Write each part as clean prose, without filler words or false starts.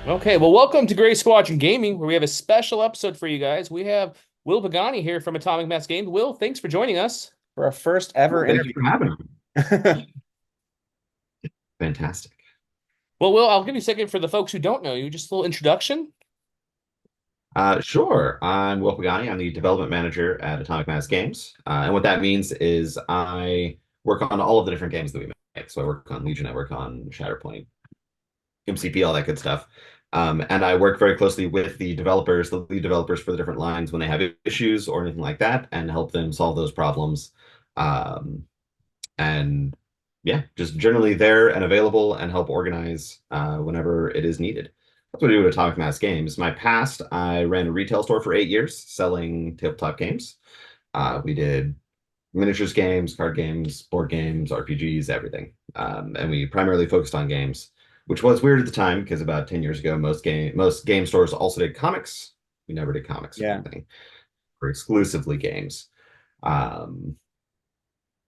Okay, well, welcome to Gray Squadron Gaming, where we have a special episode for you guys. We have Will Pagani here from Atomic Mass Games. Will, thanks for joining us. For our first ever Thank you interview. for having me. Fantastic. Well, Will, I'll give you a second for the folks who don't know you, just a little introduction. Sure. I'm Will Pagani. I'm the development manager at Atomic Mass Games. And what that means is I work on all of the different games that we make. So I work on Legion, I work on Shatterpoint, MCP, all that good stuff. And I work very closely with the developers, the lead developers for the different lines when they have issues or anything like that, and help them solve those problems. Um, and yeah, just generally there and available and help organize whenever it is needed. That's what I do at Atomic Mass Games. My past, I ran a retail store for 8 years selling tabletop games. We did miniatures games, card games, board games, RPGs, everything. And we primarily focused on games, which was weird at the time because about 10 years ago, most game stores also did comics. We never did comics or Yeah. anything. We're exclusively games. Um,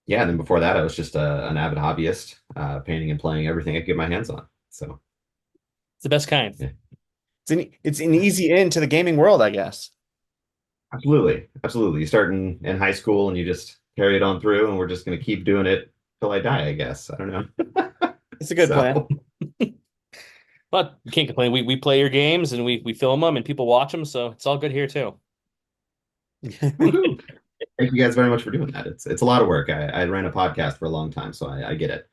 yeah, and then before that, I was just an avid hobbyist, painting and playing everything I could get my hands on. So, It's the best kind. yeah, It's an easy in to the gaming world, I guess. absolutely, absolutely. You start in high school and you just carry it on through, and we're just going to keep doing it till I die, I guess. I don't know. It's a good plan. So, But you can't complain. We play your games and we film them and people watch them, so it's all good here too. woohoo! Thank you guys very much for doing that. It's a lot of work. I ran a podcast for a long time, so I get it.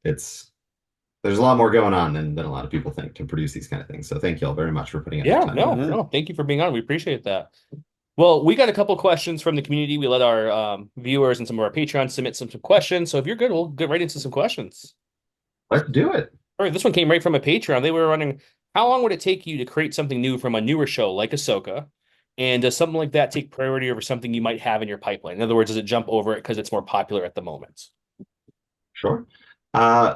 It's there's a lot more going on than a lot of people think to produce these kind of things. So thank you all very much for putting in Yeah, that time. no, Mhm. no, thank you for being on. We appreciate that. Well, we got a couple questions from the community. We let our viewers and some of our Patreons submit some questions. So if you're good, we'll get right into some questions. Let's do it. All right, this one came right from a Patreon. They were wondering, how long would it take you to create something new from a newer show like Ahsoka? And does something like that take priority over something you might have in your pipeline? In other words, does it jump over it because it's more popular at the moment? Sure.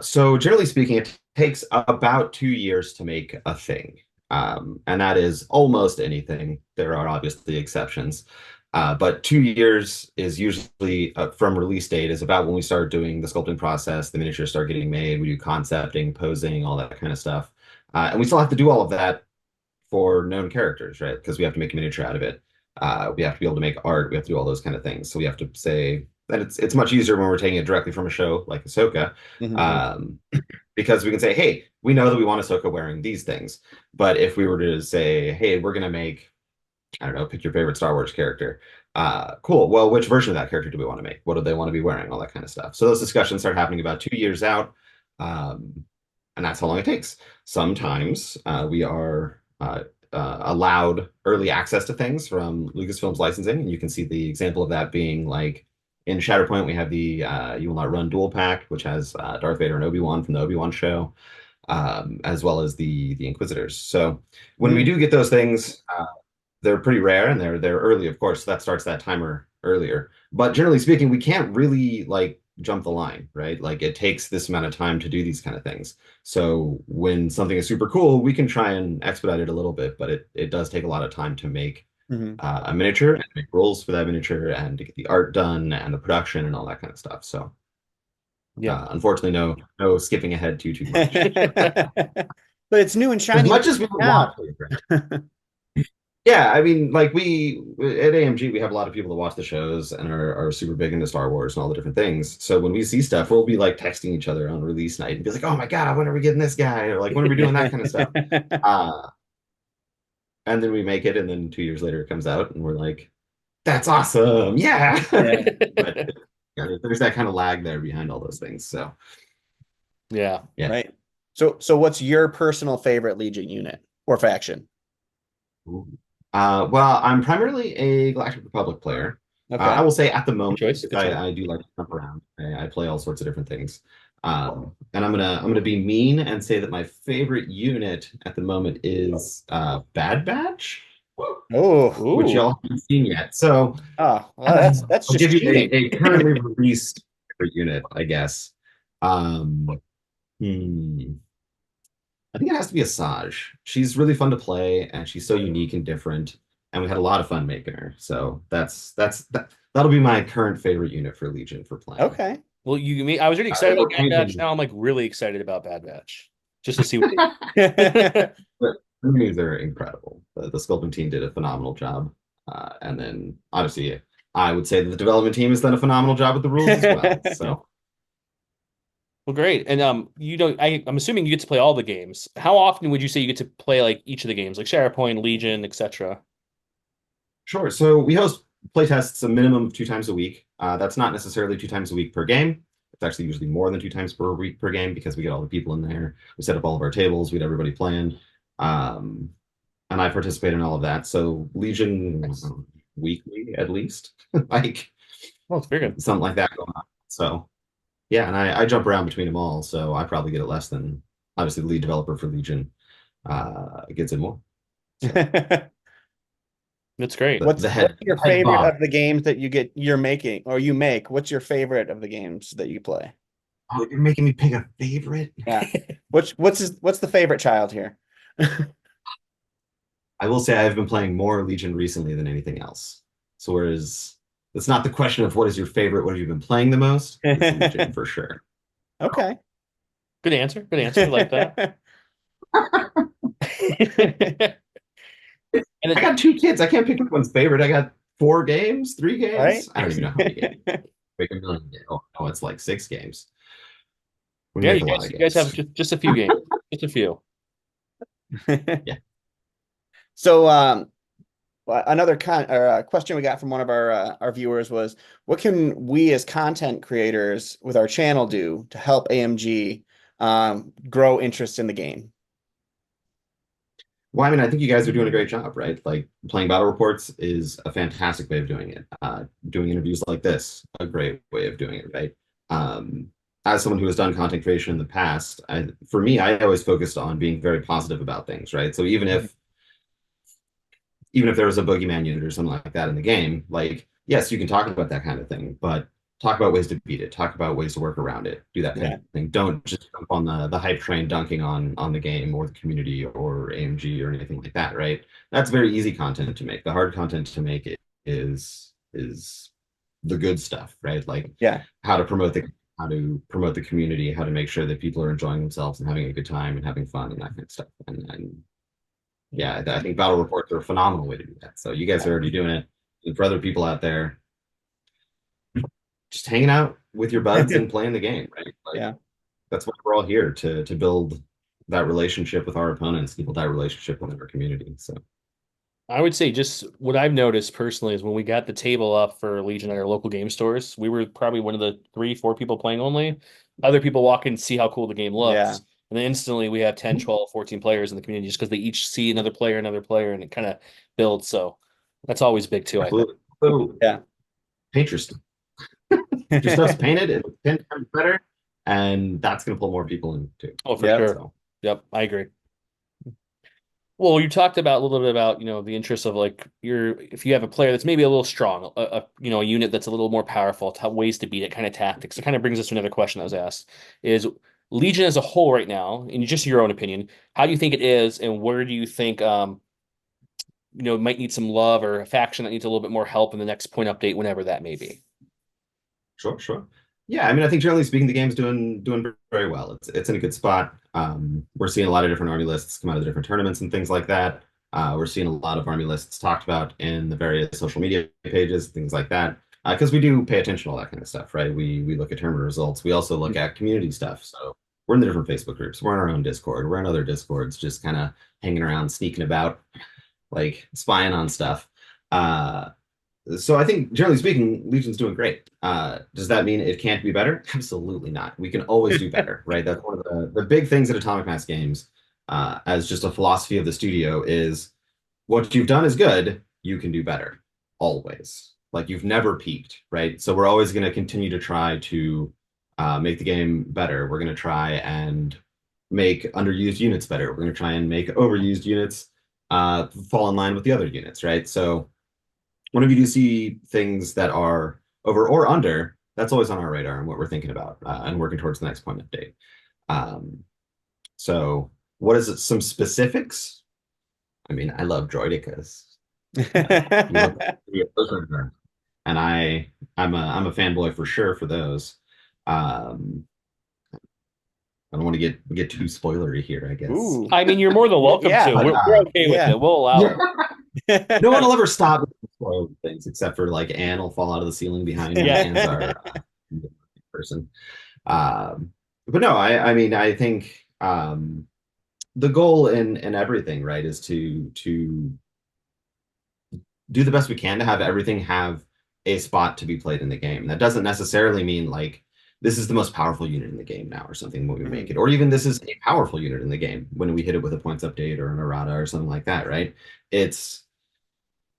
So generally speaking, it takes about 2 years to make a thing. And that is almost anything. There are obviously exceptions. But 2 years is usually from release date is about when we start doing the sculpting process, the miniatures start getting made, we do concepting, posing, all that kind of stuff. And we still have to do all of that for known characters, right? Because we have to make a miniature out of it. We have to be able to make art. We have to do all those kind of things. So we have to say that it's much easier when we're taking it directly from a show like Ahsoka, Mhm. um, because we can say, hey, we know that we want Ahsoka wearing these things. But if we were to say, hey, we're gonna make, I don't know, pick your favorite Star Wars character. Cool. Well, which version of that character do we want to make? What do they want to be wearing? All that kind of stuff. So those discussions start happening about 2 years out, um, and that's how long it takes. Sometimes we are allowed early access to things from Lucasfilm's licensing, and you can see the example of that being like in Shatterpoint, we have the You Will Not Run dual pack, which has Darth Vader and Obi-Wan from the Obi-Wan show, as well as the Inquisitors. So when we Mhm. do get those things, they're pretty rare and they're early, of course. So that starts that timer earlier. But generally speaking, we can't really like jump the line, right? Like it takes this amount of time to do these kind of things. So when something is super cool, we can try and expedite it a little bit, but it does take a lot of time to make Mhm. a miniature and make rules for that miniature and to get the art done and the production and all that kind of stuff. So Yeah. unfortunately, no skipping ahead too much. But it's new and As shiny much as we would want now. to. Yeah, I mean, like we at AMG, we have a lot of people that watch the shows and are super big into Star Wars and all the different things. So when we see stuff, we'll be like texting each other on release night and be like, "Oh my God, when are we getting this guy?" Or like, "When are we doing that kind of stuff?" Uh, and then we make it, and then 2 years later it comes out, and we're like, "That's awesome, yeah!" Yeah. But yeah, there's that kind of lag there behind all those things. So Yeah. yeah. Right. So what's your personal favorite Legion unit or faction? Well, I'm primarily a Galactic Republic player. I Okay. will say at the Good moment, choice. Good choice. I do like to jump around. I play all sorts of different things. And I'm gonna be mean and say that my favorite unit at the moment is Bad Batch, Oh, which Ooh. y'all haven't seen yet. So well, that's I'll just give you cheating. a currently released favorite unit, I guess. Um, hmm. I think it has to be Asajj. She's really fun to play, and she's so unique and different. And we had a lot of fun making her. So that'll be my current favorite unit for Legion for playing. Okay. Well, I was really excited It'll about Bad change Batch. in Now I'm like really excited about Bad Batch. just to see what But the communities are incredible. The Sculpting team did a phenomenal job. And then obviously, I would say that the development team has done a phenomenal job with the rules as well. So, Well, great. And I'm assuming you get to play all the games. How often would you say you get to play like each of the games, like Shatterpoint, Legion, etc.? sure. So we host playtests a minimum of 2 times a week. That's not necessarily 2 times a week per game. It's actually usually more than 2 times per week per game because we get all the people in there. We set up all of our tables. We get everybody playing. Um, and I participate in all of that. So Legion Nice. weekly at least, like Well, it's very good. something like that going on. So yeah, and I jump around between them all, so I probably get it less than obviously the lead developer for Legion gets it more. So That's great. the What's your head favorite boss. of the games that you're making or you make? What's your favorite of the games that you play? Oh, you're making me pick a favorite. Yeah. What's the favorite child here? I will say I've been playing more Legion recently than anything else. So whereas it's not the question of what is your favorite, what have you been playing the most? It's Legion for sure. Okay. Good answer. Good answer. I like that. And I got 2 kids. I can't pick which one's favorite. I got 4 games, 3 games. Right? I don't even know how many games. Make a million. Oh, it's like 6 games. We yeah, make a lot of you guys have games. just a few games, just a few. Yeah. So another question we got from one of our viewers was, what can we as content creators with our channel do to help AMG grow interest in the game? Well, I mean, I think you guys are doing a great job, right? Like playing battle reports is a fantastic way of doing it. Doing interviews like this, a great way of doing it, right? Um, as someone who has done content creation in the past, for me, I always focused on being very positive about things, right? So even if there was a boogeyman unit or something like that in the game, like yes, you can talk about that kind of thing, but talk about ways to beat it, talk about ways to work around it, do that kind Yeah. of thing. Don't just jump on the hype train dunking on the game or the community or AMG or anything like that, right? That's very easy content to make. The hard content to make it is the good stuff, right? Like Yeah. how to promote the community, how to make sure that people are enjoying themselves and having a good time and having fun and that kind of stuff. And yeah, I think battle reports are a phenomenal way to do that. So you guys are already doing it. And for other people out there, just hanging out with your buds and playing the game, right? Like Yeah. that's what we're all here to build that relationship with our opponents, build that relationship with our community. So I would say just what I've noticed personally is when we got the table up for Legion at our local game stores, we were probably one of the 3, 4 people playing only. Other people walk in and see how cool the game Yeah. looks. And then instantly we have 10, 12, 14 players in the community just because they each see another player, and it kind of builds. So that's always big too, I think. absolutely. So Yeah. paint your stuff. Your stuff's painted, it looks 10 times better, and that's gonna pull more people in too. Oh, for Yep. sure. So Yep, I agree. Well, you talked about a little bit about, the interest of like if you have a player that's maybe a little strong, a unit that's a little more powerful, ways to beat it, kind of tactics. It kind of brings us to another question that was asked is Legion as a whole right now, in just your own opinion, how do you think it is, and where do you think might need some love or a faction that needs a little bit more help in the next point update, whenever that may be? sure, sure. Yeah, I mean, I think generally speaking, the game's doing very well. It's in a good spot. We're seeing a lot of different army lists come out of the different tournaments and things like that. We're seeing a lot of army lists talked about in the various social media pages, things like that. Because we do pay attention to all that kind of stuff, right? We look at tournament results. We also look at community stuff. So we're in the different Facebook groups. We're in our own Discord. We're in other Discords, just kind of hanging around, sneaking about, like spying on stuff. Uh, so I think generally speaking, Legion's doing great. Does that mean it can't be better? Absolutely not. We can always do better, right? That's one of the big things at Atomic Mass Games, as just a philosophy of the studio is what you've done is good, you can do better. Always. Like you've never peaked, right? So we're always going to continue to try to make the game better. We're going to try and make underused units better. We're going to try and make overused units fall in line with the other units, right? So whenever you do see things that are over or under, that's always on our radar and what we're thinking about and working towards the next point update. Um, so, what is it? Some specifics? I mean, I love Droidicas. You look those are- and I'm a fanboy for sure for those. Um, I don't want to get too spoilery here, I guess. Ooh. I mean, you're more than welcome Yeah. to. But We're okay with Yeah. it. We'll allow it. no one will ever stop me from spoiling things except for like Anne will fall out of the ceiling behind me. Yeah. Anne's our person. Um, but no, I mean, I think the goal in everything, right, is to do the best we can to have everything have a spot to be played in the game. That doesn't necessarily mean like this is the most powerful unit in the game now or something when we make it, or even this is a powerful unit in the game when we hit it with a points update or an errata or something like that, right? It's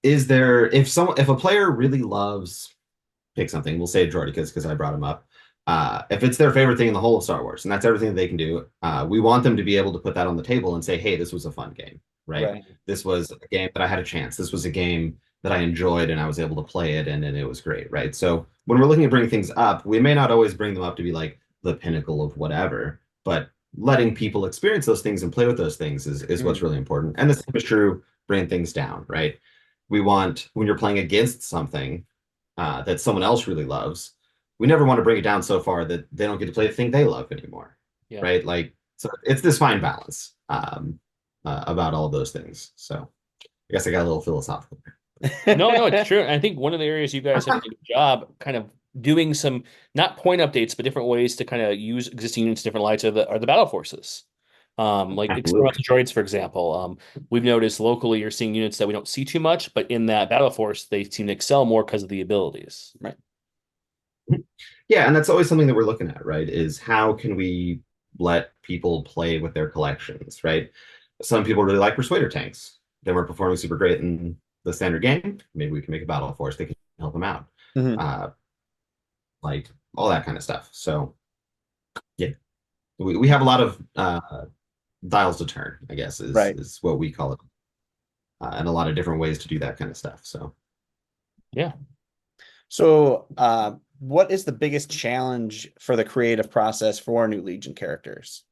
is there if a player really loves pick something, we'll say Droidicus because I brought him up. If it's their favorite thing in the whole of Star Wars and that's everything that they can do, we want them to be able to put that on the table and say, hey, this was a fun game, right? This was a game that I had a chance. This was a game that I enjoyed and I was able to play it and it was great, right? So when we're looking at bringing things up, we may not always bring them up to be like the pinnacle of whatever, but letting people experience those things and play with those things is what's really important. And the same is true bringing things down, right? We want, when you're playing against something that someone else really loves, we never want to bring it down so far that they don't get to play the thing they love anymore, right? Like, so it's this fine balance about all of those things. So I guess I got a little philosophical. No, it's true. And I think one of the areas you guys have done a good job kind of doing some not point updates, but different ways to kind of use existing units, different lights are the battle forces. Like experimental droids, for example. We've noticed locally you're seeing units that we don't see too much, but in that battle force, they seem to excel more because of the abilities. Right. Yeah, and that's always something that we're looking at, right? Is how can we let people play with their collections, right? Some people really like persuader tanks. They weren't performing super great in the standard game. Maybe we can make a battle force that can help them out. Like all that kind of stuff. So yeah, we have a lot of dials to turn, I guess, is what we call it. And a lot of different ways to do that kind of stuff. So yeah. So what is the biggest challenge for the creative process for new Legion characters?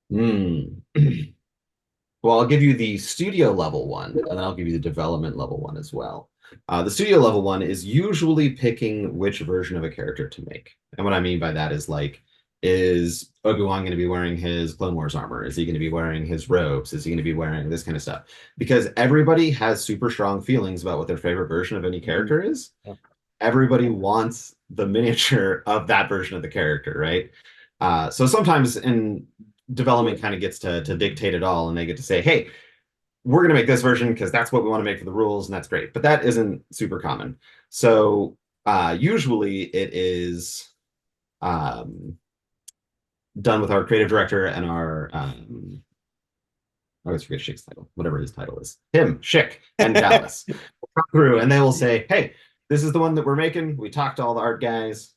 Well, I'll give you the studio level one, and then I'll give you the development level one as well. The studio level one is usually picking which version of a character to make. And what I mean by that is like, is Obi-Wan going to be wearing his Clone Wars armor? Is he going to be wearing his robes? Is he going to be wearing this kind of stuff? Because everybody has super strong feelings about what their favorite version of any character is. Everybody wants the miniature of that version of the character, right? So sometimes in development kind of gets to dictate it all and they get to say, hey, we're going to make this version because that's what we want to make for the rules and that's great. But that isn't super common. So usually it is done with our creative director and our I always forget Schick's title, whatever his title is. Him, Schick, and Dallas will come through and they will say, hey, this is the one that we're making. We talked to all the art guys.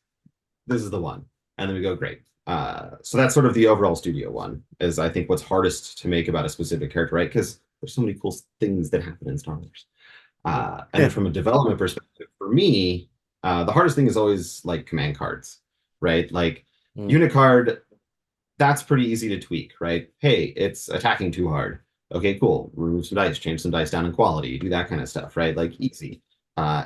This is the one. And then we go, great. So that's sort of the overall studio one, is I think what's hardest to make about a specific character, right? Because there's so many cool things that happen in Star Wars. And then from a development perspective, for me, the hardest thing is always like command cards, right? Like unit card, that's pretty easy to tweak, right? Hey, it's attacking too hard. Okay, cool. Remove some dice, change some dice down in quality, do that kind of stuff, right? Like easy.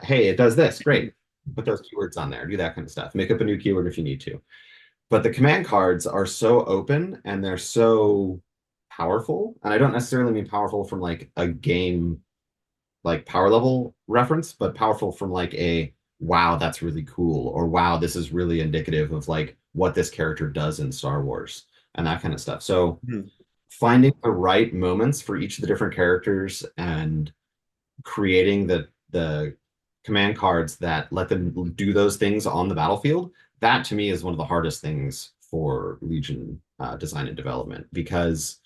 Hey, it does this, great. Put those keywords on there, do that kind of stuff. Make up a new keyword if you need to. But the command cards are so open and they're so powerful. And I don't necessarily mean powerful from like a game, like power level reference, but powerful from like a, wow, that's really cool. Or wow, this is really indicative of like what this character does in Star Wars and that kind of stuff. So finding the right moments for each of the different characters and creating the command cards that let them do those things on the battlefield, that to me is one of the hardest things for Legion design and development. Because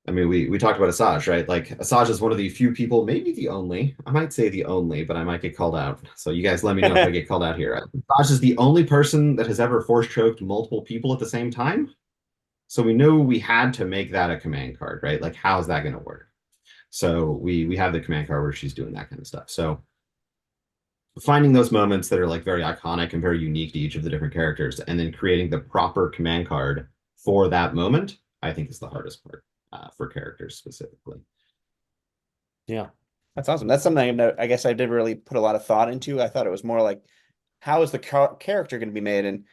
I mean, we talked about Asajj, right? Like Asajj is one of the few people, maybe the only, I might say the only, but I might get called out. So you guys let me know if I get called out here. Asajj is the only person that has ever force choked multiple people at the same time. So we knew we had to make that a command card, right? Like, how's that going to work? So we have the command card where she's doing that kind of stuff. So finding those moments that are like very iconic and very unique to each of the different characters and then creating the proper command card for that moment, I think is the hardest part for characters specifically. Yeah. That's awesome. That's something I guess I did really put a lot of thought into. I thought it was more like, how is the character going to be made? And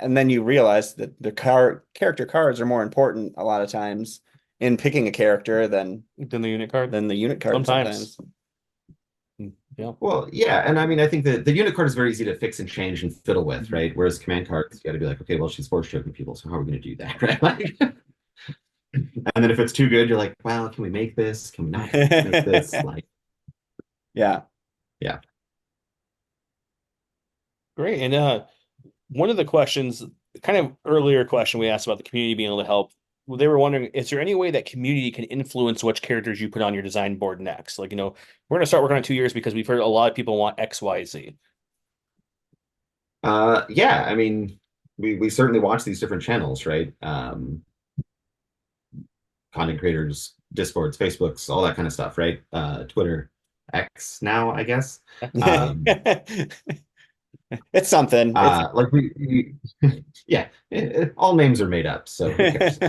and then you realize that the character cards are more important a lot of times in picking a character than the unit card. the unit card Sometimes. sometimes. Yeah. Well, yeah, and I mean, I think that the unit card is very easy to fix and change and fiddle with, right? Whereas command cards, you got to be like, okay, well, she's force choking people, so how are we going to do that, right? Like, and then if it's too good, you're like, well, can we make this? Can we not make this? Like, Yeah. yeah. Great. And one of the questions, kind of earlier question we asked about the community being able to help, they were wondering, is there any way that community can influence which characters you put on your design board next? Like, we're going to start working on 2 years because we've heard a lot of people want X, Y, Z. Yeah, I mean, we certainly watch these different channels, right? Content creators, Discords, Facebooks, all that kind of stuff, right? Twitter, X now, I guess. It's something. Like yeah, all names are made up, so who cares?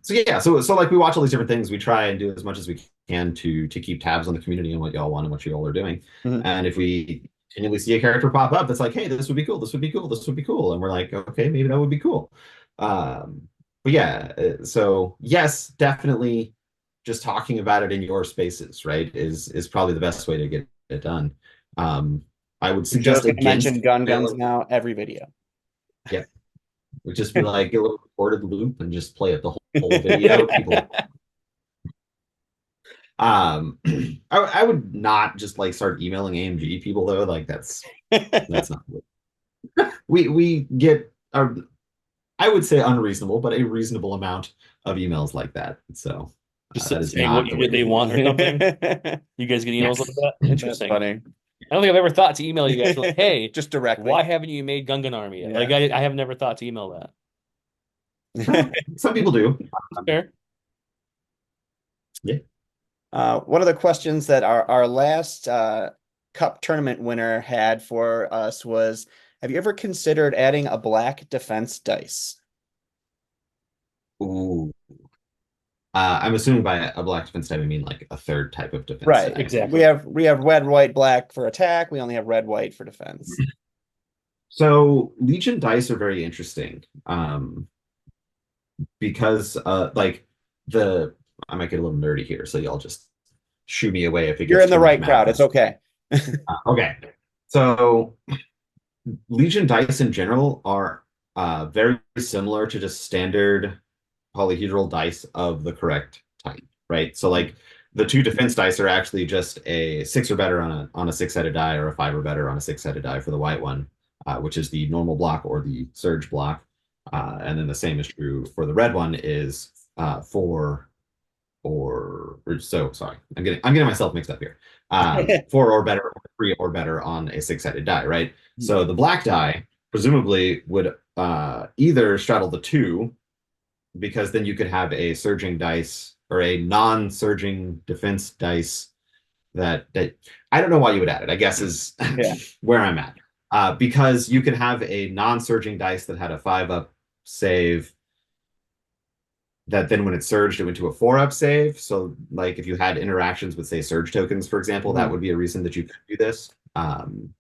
So yeah, so like we watch all these different things. We try and do as much as we can to keep tabs on the community and what y'all want and what you all are doing. And if we continually see a character pop up that's like, hey, this would be cool, this would be cool, this would be cool, and we're like, okay, maybe that would be cool. But yeah, so yes, definitely, just talking about it in your spaces, right, is probably the best way to get it done. I would suggest just mention guns emailing. now every video. Yeah, would just be like get a little recorded loop and just play it the whole video. People, I would not just like start emailing AMG people though. Like that's not good. We get I would say unreasonable, but a reasonable amount of emails like that. So just that is saying not what they want or something. You guys get emails like that? Interesting. That's funny. I don't think I've ever thought to email you guys like, hey, just directly. Why haven't you made Gungan Army yet? Yeah. Like I have never thought to email that. Some people do. Fair. Yeah. One of the questions that our last cup tournament winner had for us was, have you ever considered adding a black defense dice? Ooh. I'm assuming by a black defense type, I mean like a third type of defense. Right, type. exactly. We have red, white, black for attack. We only have red, white for defense. So Legion dice are very interesting, because like I might get a little nerdy here, so y'all just shoo me away if it You're gets in the right too crowd. It's okay. Okay, so Legion dice in general are very similar to just standard polyhedral dice of the correct type, right? So like the two defense dice are actually just a 6 or better on a 6-sided die, or a 5 or better on a 6-sided die for the white one, which is the normal block or the surge block. And then the same is true for the red one, is 4 or so sorry, I'm getting myself mixed up here. 4 or better, or 3 or better on a 6-sided die, right? So the black die presumably would either straddle the 2, because then you could have a surging dice or a non-surging defense dice that I don't know why you would add it, I guess is where I'm at. Because you could have a non-surging dice that had a 5-up save that then when it surged, it went to a 4-up save. So like if you had interactions with, say, surge tokens, for example, that would be a reason that you could do this, and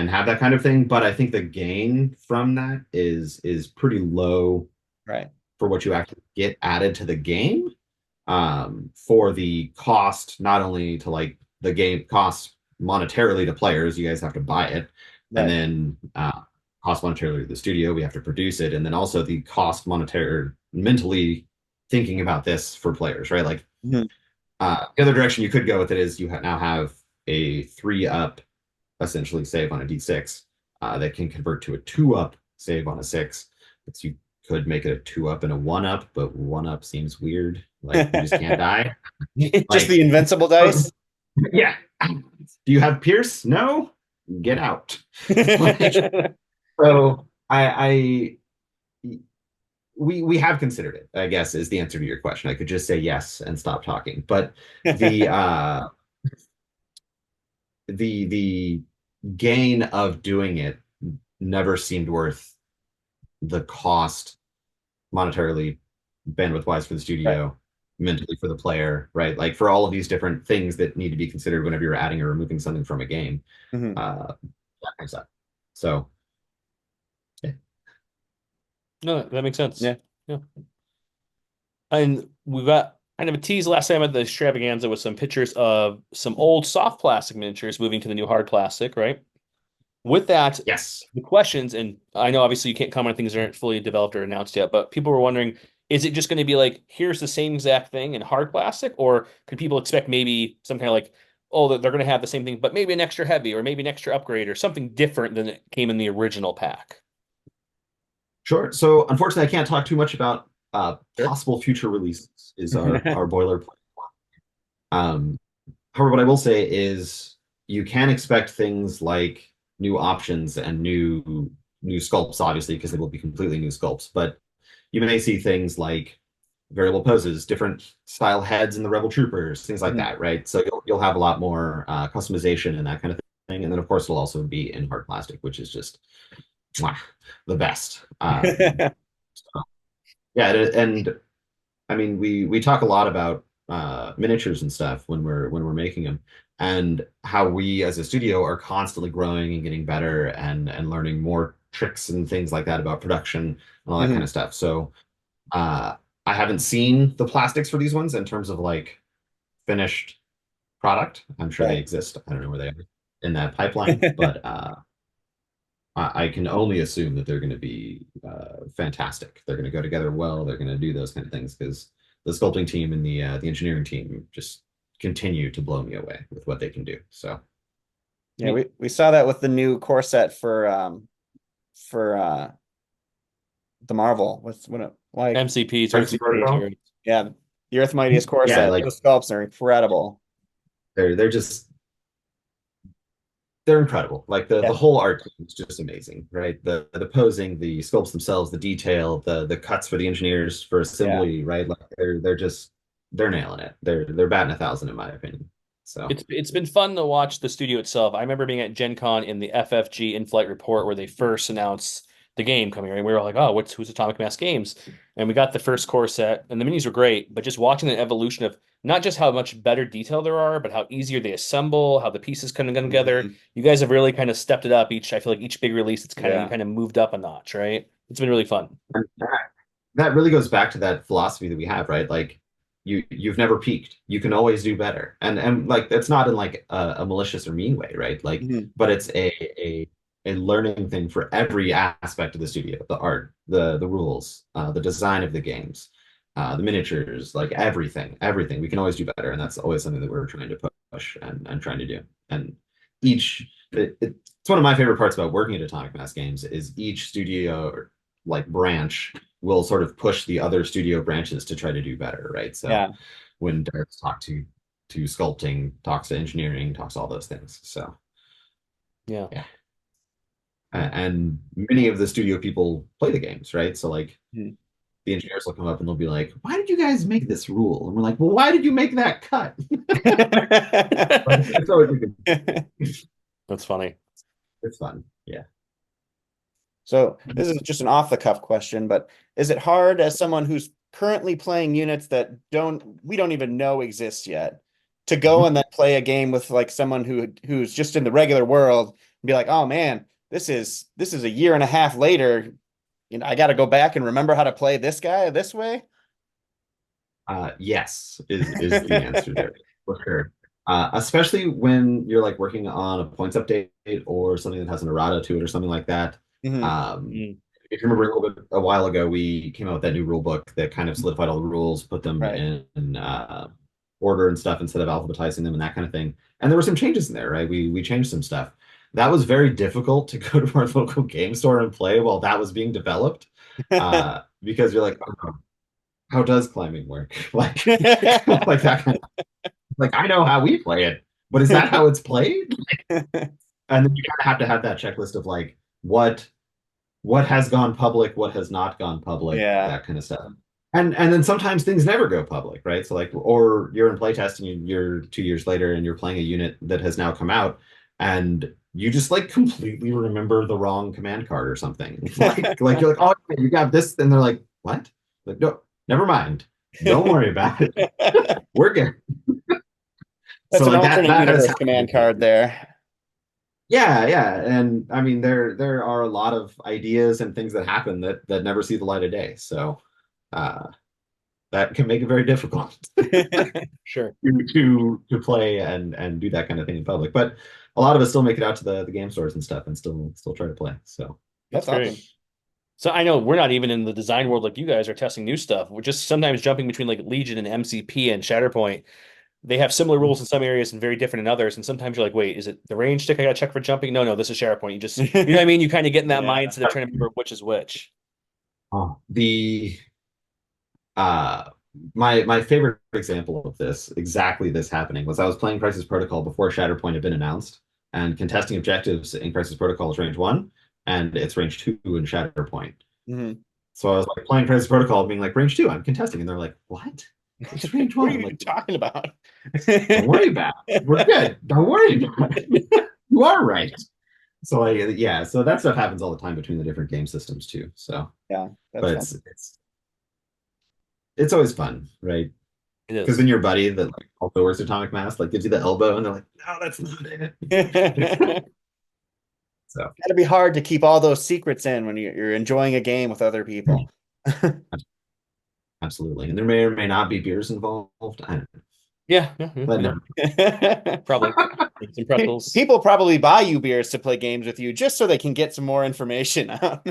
have that kind of thing. But I think the gain from that is pretty low, right, for what you actually get added to the game, for the cost, not only to like the game cost monetarily to players, you guys have to buy it, and then cost monetarily to the studio, we have to produce it, and then also the cost monetary mentally thinking about this for players, right? Like the other direction you could go with it is you now have a 3-up essentially save on a d6 that can convert to a 2-up save on a 6. But you could make it a 2-up and a 1-up, but 1-up seems weird. Like you just can't die. Just like, the invincible dice. Yeah. Do you have Pierce? No. Get out. So we have considered it, I guess, is the answer to your question. I could just say yes and stop talking, but the gain of doing it never seemed worth the cost monetarily, bandwidth wise for the studio, mentally for the player, right? Like for all of these different things that need to be considered whenever you're adding or removing something from a game, that kind of stuff. So No, that makes sense. Yeah. Yeah. And we got kind of a tease last time at the extravaganza with some pictures of some old soft plastic miniatures moving to the new hard plastic, right? With that, Yes. the questions, and I know obviously you can't comment on things that aren't fully developed or announced yet, but people were wondering, is it just going to be like, here's the same exact thing in hard plastic, or could people expect maybe some kind of like, oh, that they're going to have the same thing, but maybe an extra heavy or maybe an extra upgrade or something different than it came in the original pack? Sure. So unfortunately, I can't talk too much about Sure. possible future releases is our boilerplate. Um, However, what I will say is you can expect things like new options and new sculpts, obviously, because they will be completely new sculpts. But you may see things like variable poses, different style heads in the Rebel Troopers, things like Mhm. that, right? So you'll have a lot more customization and that kind of thing. And then, of course, it'll also be in hard plastic, which is just mwah, the best. So, yeah, and I mean, we talk a lot about miniatures and stuff when we're making them, and how we as a studio are constantly growing and getting better and learning more tricks and things like that about production and all that kind Mhm. of stuff. So uh, I haven't seen the plastics for these ones in terms of like finished product. I'm sure they Right. exist. I don't know where they are in that pipeline, but I can only assume that they're going to be fantastic. They're going to go together well. They're going to do those kind of things because the sculpting team and the engineering team just continue to blow me away with what they can do. So Yeah, we saw that with the new core set for the Marvel with what like MCPs or MC MCP. Protocol, materials. Yeah, the Earth Mightiest core yeah, set. like Those sculpts are incredible. they're just they're incredible. Like the Yeah, whole art team is just amazing, right? The posing, the sculpts themselves, the detail, the cuts for the engineers for yeah. assembly, right? Like they're just they're nailing it. They're batting 1,000 in my opinion. So. It's been fun to watch the studio itself. I remember being at Gen Con in the FFG in-flight report where they first announced the game coming, right? We were like, oh, who's Atomic Mass Games? And we got the first core set, and the minis were great, but just watching the evolution of not just how much better detail there are, but how easier they assemble, how the pieces kind of come together. Mhm. You guys have really kind of stepped it up each. I feel like each big release, it's kind of you Yeah. kind of moved up a notch, right? It's been really fun. And that really goes back to that philosophy that we have, right? Like you've never peaked. You can always do better. And like that's not in like a malicious or mean way, right? Like, Mhm. but it's a learning thing for every aspect of the studio, the art, the rules, the design of the games, the miniatures, like everything. We can always do better. And that's always something that we're trying to push and trying to do. And each it's one of my favorite parts about working at Atomic Mass Games is each studio like branch will sort of push the other studio branches to try to do better, right? So Yeah. when Derek's to sculpting, talks to engineering, talks all those things. So Yeah. yeah. And many of the studio people play the games, right? So like Mhm. the engineers will come up and they'll be like, "Why did you guys make this rule?" And we're like, "Well, why did you make that cut?" It's always That's funny. it's fun. Yeah. So this is just an off the cuff question, but is it hard as someone who's currently playing units that we don't even know exist yet to go Mhm. and then play a game with like someone who's just in the regular world and be like, oh man, this is a year and a half later. You know, I got to go back and remember how to play this guy this way. Yes, is the answer there for sure. Especially when you're like working on a points update or something that has an errata to it or something like that. Mhm. Um, Mm. if you remember a while ago, we came out with that new rule book that kind of solidified all the rules, put them Right. in order and stuff instead of alphabetizing them and that kind of thing. And there were some changes in there, right? We changed some stuff. That was very difficult to go to our local game store and play while that was being developed, because you're like, oh, how does climbing work? Like, like that kind of, like I know how we play it, but is that how it's played? And then you kind of have to have that checklist of like what has gone public, what has not gone public, Yeah. that kind of stuff. And then sometimes things never go public, right? So like, or you're in playtest and you're 2 years later and you're playing a unit that has now come out, and you just like completely remember the wrong command card or something. Like you're like, oh, you got this, and they're like, what? Like, no, never mind. Don't worry about it. We're good. That's So an like alternate that has universe happened command with me. card there. Yeah, and I mean there are a lot of ideas and things that happen that never see the light of day. So uh, that can make it very difficult Sure. to play and do that kind of thing in public. But a lot of us still make it out to the game stores and stuff and still try to play. So That's That's great. awesome. So I know we're not even in the design world like you guys are testing new stuff. We're just sometimes jumping between like Legion and MCP and Shatterpoint. They have similar rules in some areas and very different in others. And sometimes you're like, wait, is it the range stick I got to check for jumping? No, no, this is Shatterpoint. You know what I mean? You kind of get in that Yeah. mindset of trying to remember which is which. the uh my favorite example of this, exactly this happening, was I was playing Crisis Protocol before Shatterpoint had been announced, and contesting objectives in Crisis Protocol is range one, and it's range two in Shatterpoint. Mhm. So I was like playing Crisis Protocol, being like range two, I'm contesting, and they're like, what? It's range What are one. you I'm even like, talking about? don't worry about it. We're good. Don't worry about it. You are right. So yeah, so that stuff happens all the time between the different game systems too. So, Yeah, that's but fun. it's always fun, right? It Because is. then your buddy that like also works Atomic Mass like gives you the elbow, and they're like, no, that's not it. So Gotta be hard to keep all those secrets in when you're enjoying a game with other people. absolutely, and there may or may not be beers involved. I don't know. Yeah, yeah, yeah, But yeah. no, Probably. Make some pretzels. People probably buy you beers to play games with you just so they can get some more information out.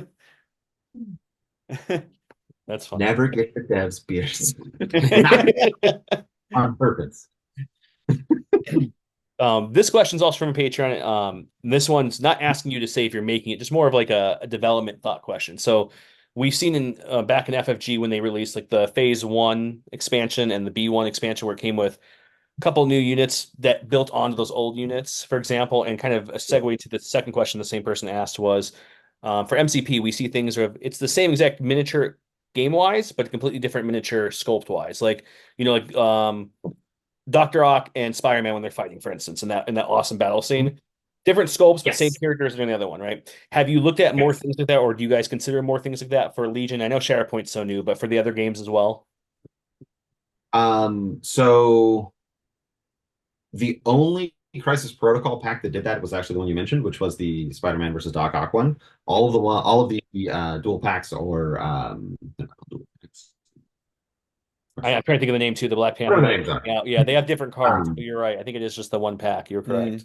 That's funny. never get the devs beers. Not on purpose. This question's also from a Patreon. This one's not asking you to say if you're making it, just more of like a development thought question. So we've seen in back in FFG when they released like the phase one expansion and the B1 expansion where it came with a couple new units that built onto those old units, for example, and kind of a segue to the second question the same person asked was for MCP, we see things of it's the same exact miniature game wise, but completely different miniature sculpt wise. Like, like Dr. Ock and Spider-Man when they're fighting, for instance, in that awesome battle scene. Different scopes, but same Yes. characters than the other one, right? Have you looked at more things like that, or do you guys consider more things like that for Legion? I know Shatterpoint's so new, but for the other games as well. So the only Crisis Protocol pack that did that was actually the one you mentioned, which was the Spider-Man versus Doc Ock one. All of the dual packs or I'm trying to think of the name too. The Black Panther whatever the one. names are. Yeah, yeah, they have different cards, but Um, you're right. I think it is just the one pack. You're Mm, correct.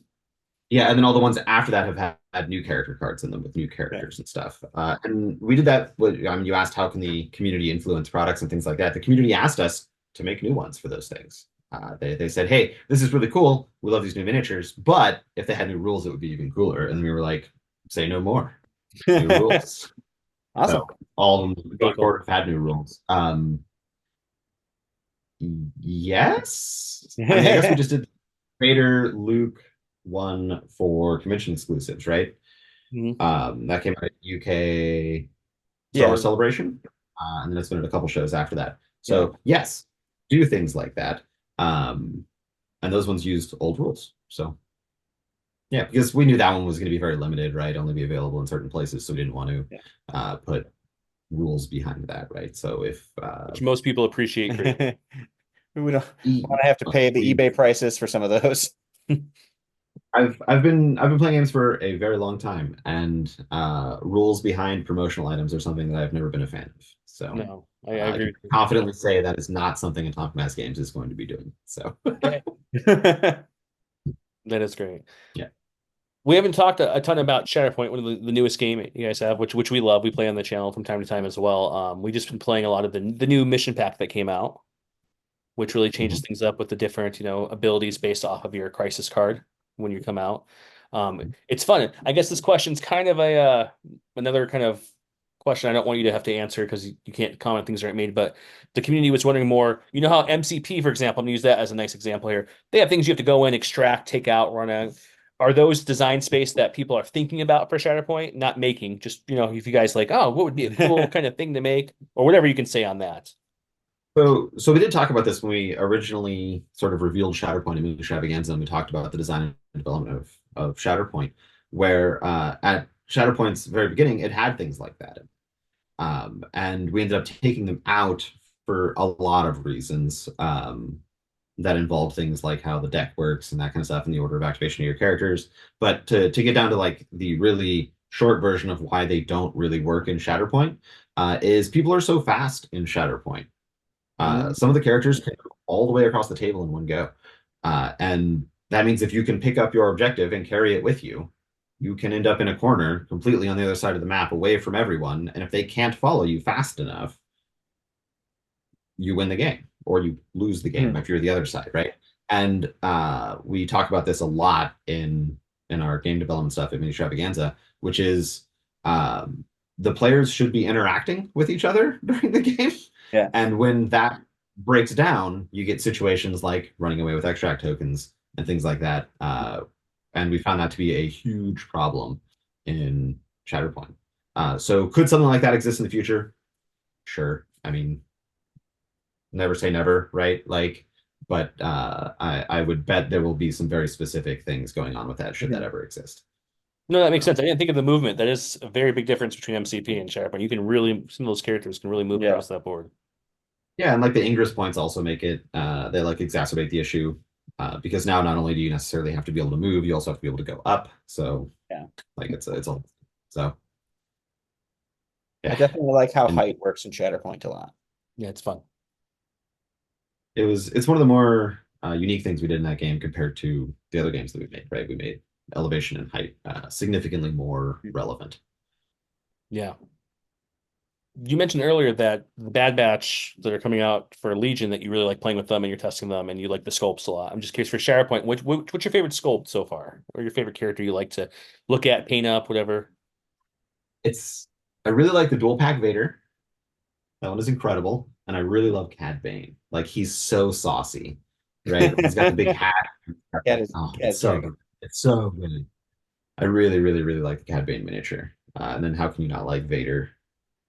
yeah, and then all the ones after that have had new character cards in them with new yeah. characters and stuff. And we did that. I mean, you asked how can the community influence products and things like that. The community asked us to make new ones for those things. They said, "Hey, this is really cool. We love these new miniatures, but if they had new rules, it would be even cooler." And we were like, "Say no more. New rules." Awesome. So all of them Really going cool. forward have had new rules. Yes. I mean, I guess we just did Vader Luke one for convention exclusives, right? Mhm. That came out at UK Star Yeah, Wars Celebration, and then it's been at a couple shows after that. yeah. So yes, do things like that, um, and those ones used old rules. So yeah, because we knew that one was going to be very limited, right? Only be available in certain places, so we didn't want to Yeah. put rules behind that, right? So if Which most people appreciate greatly. We don't e want to have to pay the we eBay prices for some of those. I've been playing games for a very long time, and rules behind promotional items are something that I've never been a fan of. So No, I I agree can with you. confidently say that is not something Atomic Mass Games is going to be doing. So Okay, that is great. yeah. We haven't talked a ton about Shatterpoint, one of the newest game you guys have, which we love. We play on the channel from time to time as well. We just been playing a lot of the new mission pack that came out, which really changes Mhm. things up with the different, abilities based off of your crisis card when you come out. It's fun. I guess this question's kind of a another kind of question I don't want you to have to answer because you can't comment things aren't made, but the community was wondering more. You know how MCP, for example, I'm gonna use that as a nice example here. They have things you have to go in, extract, take out, run out. Are those design space that people are thinking about for Shatterpoint, not making? Just, if you guys like, oh, what would be a cool kind of thing to make, or whatever you can say on that. So we did talk about this when we originally sort of revealed Shatterpoint and Moon Extravaganza, and we talked about the design and development of Shatterpoint, where at Shatterpoint's very beginning, it had things like that. And we ended up taking them out for a lot of reasons. that involve things like how the deck works and that kind of stuff and the order of activation of your characters. But to get down to like the really short version of why they don't really work in Shatterpoint, is people are so fast in Shatterpoint. Mhm. Some of the characters can go all the way across the table in one go. And that means if you can pick up your objective and carry it with you, you can end up in a corner completely on the other side of the map away from everyone. And if they can't follow you fast enough, you win the game or you lose the game Mhm. if you're the other side, right? And we talk about this a lot in our game development stuff at Mini Extravaganza, which is um, the players should be interacting with each other during the game. Yeah. And when that breaks down, you get situations like running away with extract tokens and things like that. And we found that to be a huge problem in Shatterpoint. So could something like that exist in the future? Sure. I mean, never say never, right? Like, but I would bet there will be some very specific things going on with that should that Mhm. ever exist. No, that makes So sense. I didn't think of the movement. That is a very big difference between MCP and SharePoint. You can really, some of those characters can really move Yeah. across that board. yeah, and like the Ingress points also make it they like exacerbate the issue because now not only do you necessarily have to be able to move, you also have to be able to go up. So Yeah. like it's all so I yeah, definitely like how and height works in Shatterpoint a lot. Yeah, it's fun. it's one of the more unique things we did in that game compared to the other games that we made. Right, we made elevation and height significantly more relevant. Yeah. You mentioned earlier that the Bad Batch that are coming out for Legion that you really like playing with them and you're testing them and you like the sculpts a lot. I'm just curious for SharePoint, what's your favorite sculpt so far? Or your favorite character you like to look at, paint up, whatever? It's I really like the dual pack Vader. That one is incredible, and I really love Cad Bane. Like he's so saucy, right? He's got the big hat. Oh, Cat it's is so very good. It's so good. I really, really, really like the Cad Bane miniature. And then how can you not like Vader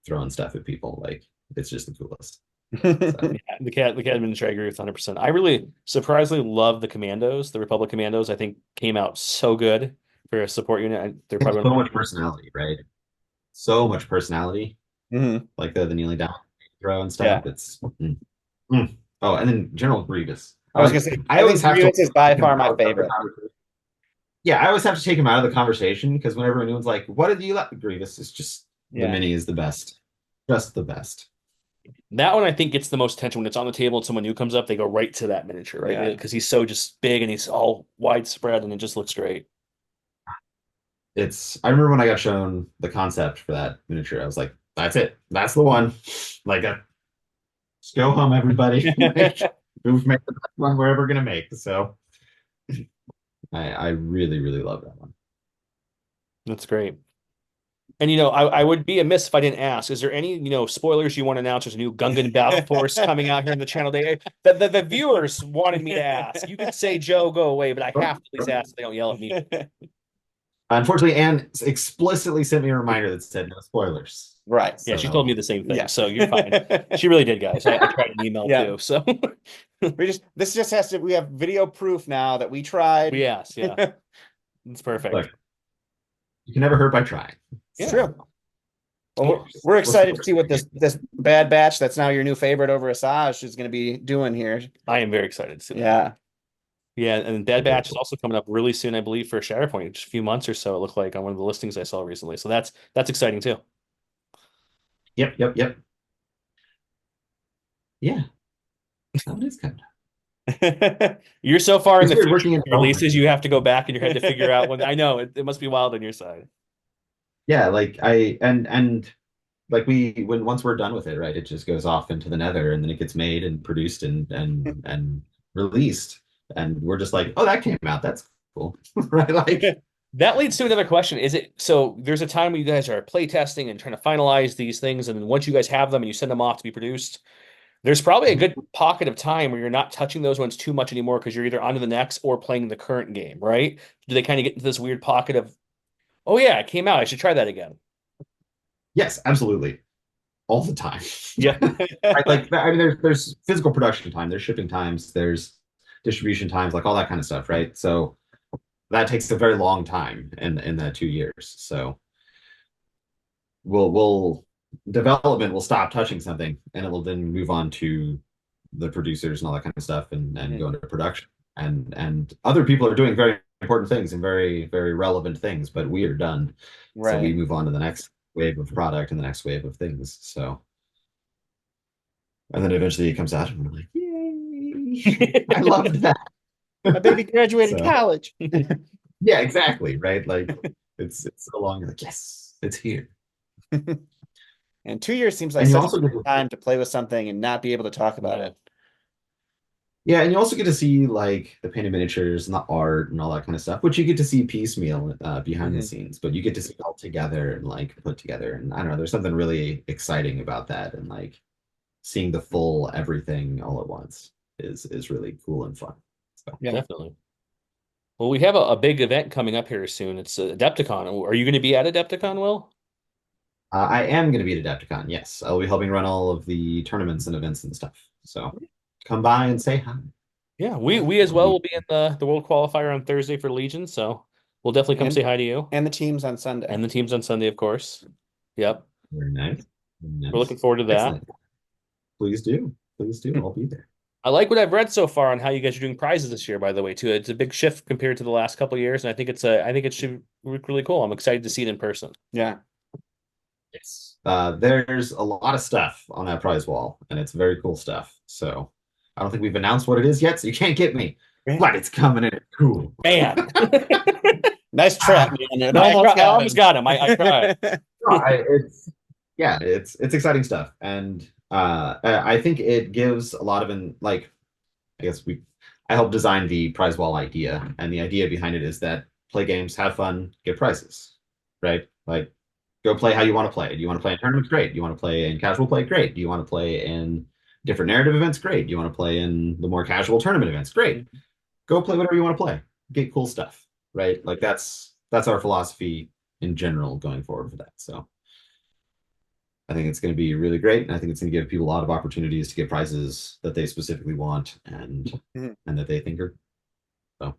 throwing stuff at people? Like it's just the coolest. So good. Yeah, the cat miniature I agree with 100%. I really surprisingly love the Commandos. The Republic Commandos I think came out so good for a support unit. They're they have probably one so of my much favorite. personality, right? So much personality, Mhm. like the kneeling down throw and Yeah. stuff. It's mm. Oh, and then General Grievous. I was gonna say, I I always think have to Grievous is by take him far my out of the favorite. conversation. Yeah, I always have to take him out of the conversation because whenever anyone's like, "What did you like?" Grievous is just the Yeah. mini is the best, just the best. That one I think gets the most attention when it's on the table and someone new comes up, they go right to that miniature, right? Yeah. Because he's so just big and he's all widespread and it just looks great. It's. I remember when I got shown the concept for that miniature, I was like, "That's it. That's the one." Like, just go home, everybody. Like, we've made the best one we're ever gonna make. So I really, really love that one. That's great. And I would be amiss if I didn't ask. Is there any, spoilers you want to announce? There's a new Gungan Battle Force coming out here in the channel day. The viewers wanted me to ask. You could say Joe, go away, but I have to at least ask so they don't yell at me. Unfortunately, Anne explicitly sent me a reminder that said no spoilers. Right. Yeah, she told me the same thing, Yeah. so you're fine. She really did, guys. I tried an email Yeah. too, so This just has to, we have video proof now that we tried. yes, yeah, it's perfect. Look, you can never hurt by trying. It's Yeah. true. Well, we're excited to see what this Bad Batch that's now your new favorite over Asajj is going to be doing here. I am very excited to see that. Yeah. Yeah, and Bad Batch is also coming up really soon, I believe, for Shatterpoint. Just a few months or so, it looked like on one of the listings I saw recently. So that's exciting too. Yep, yep, yep. Yeah, that one is kind of. You're so far in It's the weird future working in with releases, development. you have to go back in your head to figure out when. I know it must be wild on your side. Yeah, like I and like when once we're done with it, right, it just goes off into the nether and then it gets made and produced and released. And we're just like, oh, that came out. That's cool. Right? Like That leads to another question. Is it so there's a time when you guys are play testing and trying to finalize these things, and then once you guys have them and you send them off to be produced, there's probably a good pocket of time where you're not touching those ones too much anymore because you're either on to the next or playing the current game, right? Do they kind of get into this weird pocket of, oh yeah, it came out, I should try that again? yes, absolutely. All the time. Yeah. Right? Like I mean there's physical production time, there's shipping times, there's distribution times, like all that kind of stuff, right? So that takes a very long time in that 2 years. So we'll development will stop touching something and it will then move on to the producers and all that kind of stuff and go Mhm. into production. And other people are doing very important things and very, very relevant things, but we are done. So we Right. move on to the next wave of product and the next wave of things. So and then eventually it comes out and we're like, yay, I loved that. My baby graduated So college. yeah, exactly. Right. Like it's so long, you're like, yes, it's here. And 2 years seems like And you such a also get long time to play with something and not be able to talk about Yeah. it. yeah, and you also get to see like the painted miniatures and the art and all that kind of stuff, which you get to see piecemeal behind the Mhm. scenes, but you get to see it all together and like put together. And I don't know, there's something really exciting about that, and like seeing the full everything all at once is really cool and fun. So Yeah. Definitely. Well, we have a big event coming up here soon. It's Adepticon. Are you going to be at Adepticon, Will? I am going to be at Adepticon. Yes, I'll be helping run all of the tournaments and events and stuff. So come by and say hi. Yeah, we as It'll well be will be in the World Qualifier on Thursday for Legion, so we'll definitely come And say hi to you. and the teams on Sunday. And the teams on Sunday, of course. Yep. very nice. Very We're looking nice. forward to that. Excellent. Please do. Please do. I'll be there. I like what I've read so far on how you guys are doing prizes this year, by the way, too. It's a big shift compared to the last couple of years, and I think it should look really cool. I'm excited to see it in person. Yeah. Yes. There's a lot of stuff on that prize wall, and it's very cool stuff. So I don't think we've announced what it is yet, so you can't get me. But it's coming in cool. Man. Nice trap, man. It I, almost I got almost got him. I tried. him. No, it's yeah, it's exciting stuff, and I think it gives a lot of like I guess I helped design the prize wall idea, and the idea behind it is that play games, have fun, get prizes, right? Like go play how you want to play. Do you want to play in tournaments? Great. Do you want to play in casual play? Great. Do you want to play in different narrative events? Great. Do you want to play in the more casual tournament events? Great. Go play whatever you want to play. Get cool stuff, right? Like that's our philosophy in general going forward for that. So I think it's going to be really great, and I think it's going to give people a lot of opportunities to get prizes that they specifically want Mhm. and that they think are so.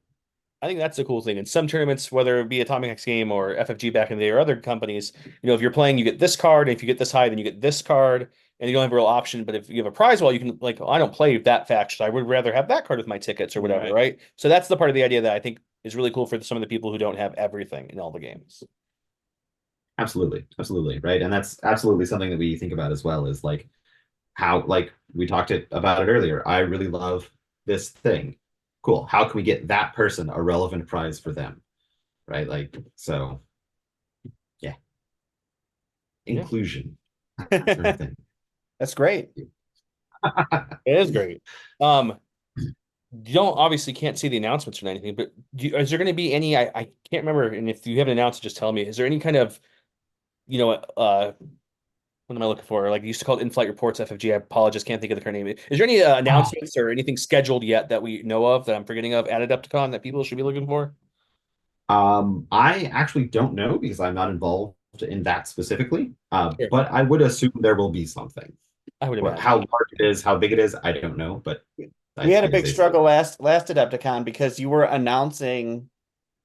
I think that's the cool thing. In some tournaments, whether it be Atomic X Game or FFG back in the day or other companies, if you're playing, you get this card, and if you get this high, then you get this card, and you don't have a real option. But if you have a prize wall, you can like, I don't play that faction. I would rather have that card with my tickets or whatever, right? So that's the part of the idea that I think is really cool for some of the people who don't have everything in all the games. Absolutely, absolutely, right. And that's absolutely something that we think about as well is like how like we talked about it earlier. I really love this thing. Cool. How can we get that person a relevant prize for them? Right? Like so yeah. Yeah, Inclusion. That sort of thing. That's great. it is great. You don't obviously can't see the announcements or anything, but is there going to be any? I can't remember, and if you haven't announced it, just tell me. Is there any kind of what am I looking for? Like you used to call it in-flight reports, FFG. I apologize, can't think of the current name. Is there any announcements or anything scheduled yet that we know of that I'm forgetting of at Adepticon that people should be looking for? I actually don't know because I'm not involved in that specifically. Sure. But I would assume there will be something. I would How imagine. large it is, how big it is, I don't know, but We had a I can big say so. struggle last Adepticon because you were announcing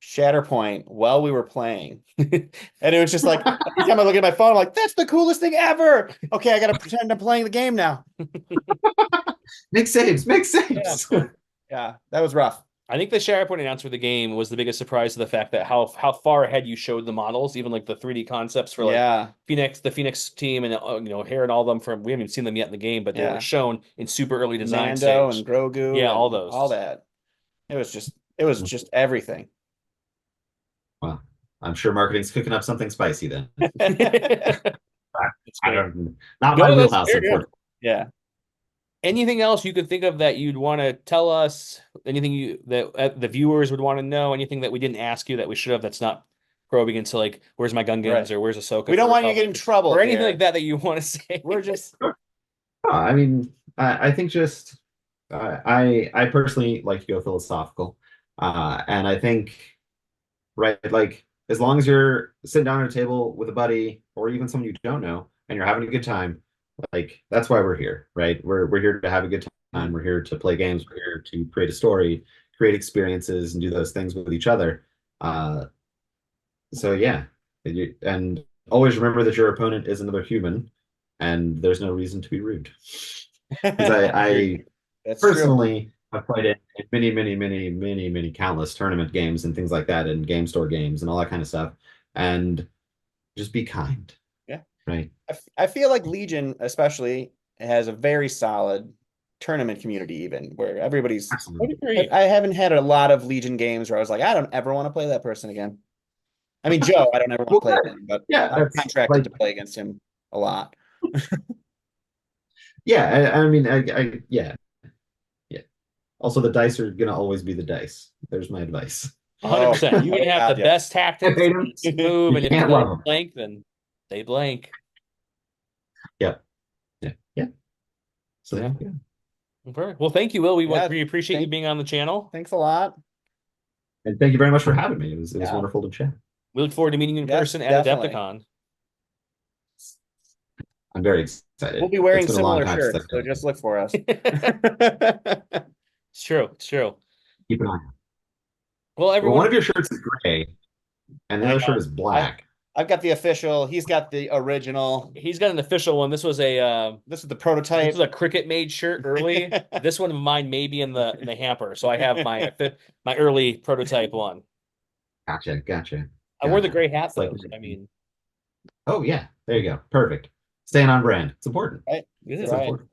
Shatterpoint while we were playing. And it was just like every time I look at my phone, I'm like, that's the coolest thing ever. Okay, I gotta pretend I'm playing the game now. Make saves, make Yeah. saves. Yeah, that was rough. I think the SharePoint announcement for the game was the biggest surprise to the fact that how far ahead you showed the models, even like the 3D concepts for like Yeah, the Phoenix team and Hair and all of them from we haven't even seen them yet in the game, but they were yeah. shown in super early design Mando stage. and Grogu Yeah, all and all those. that. It was just everything. Well, I'm sure marketing's cooking up something spicy then. It's I great. don't, not my No, that's wheelhouse, fair, yeah. unfortunately. Yeah. Anything else you could think of that you'd want to tell us? Anything that the viewers would want to know? Anything that we didn't ask you that we should have that's not probing into like where's my Gungans Right. or where's Ahsoka We don't for want you to get in trouble or anything here. like that that you want to say? We're just I mean, I think just I personally like to go philosophical, and I think right like as long as you're sitting down at a table with a buddy or even someone you don't know and you're having a good time, like that's why we're here, right? We're here to have a good time. We're here to play games. We're here to create a story, create experiences, and do those things with each other. Uh, so yeah, and always remember that your opponent is another human, and there's no reason to be rude. Because That's true. personally, I've played it in many countless tournament games and things like that, and game store games and all that kind of stuff. And just be kind, Yeah. right? I feel like Legion, especially, has a very solid tournament community, even where everybody's. I Absolutely. agree. I haven't had a lot of Legion games where I was like, I don't ever want to play that person again. I mean, Joe, I don't ever want to Well, play again, but yeah, I'm that's contracted like, to play against him a lot. yeah, I mean, yeah, yeah. Also, the dice are gonna always be the dice. There's my advice. 100%. You can Oh, have the God, best Can't tactics, hate 'em. best move, You and if can't they love them. blank, then they blank. Yep. Yeah. Yeah. So Yeah. there you go. Perfect. Well, thank you, Will. Yeah, We appreciate you thank, being on the channel. thanks a lot. And thank you very much for having me. It was Yeah. wonderful to chat. We look forward to meeting you in Yes, person at definitely. Adepticon. I'm very We'll excited. be It's wearing been a long similar time since shirts, I've so done just it. look for us. It's true. It's true. Keep an eye out. Well, Well, one everyone, of your shirts is gray, and the I other shirt know. is black. I've got the official. He's got the original. he's got an official one. This was a This is the this prototype. was a cricket made shirt early. This one of mine may be in the hamper, so I have my early prototype one. Gotcha. I wore the Gotcha. gray hat It's like, though. I mean, oh yeah, there you go. Perfect. Staying on brand. It's important. Right. it It's is. Right. important.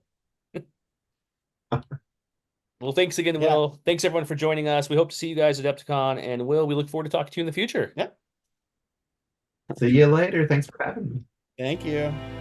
Well, thanks again, Yeah. Will. Thanks everyone for joining us. We hope to see you guys at Adepticon, and Will, we look forward to talking to you in the future. Yeah. See you later. Thanks for having me. Thank you.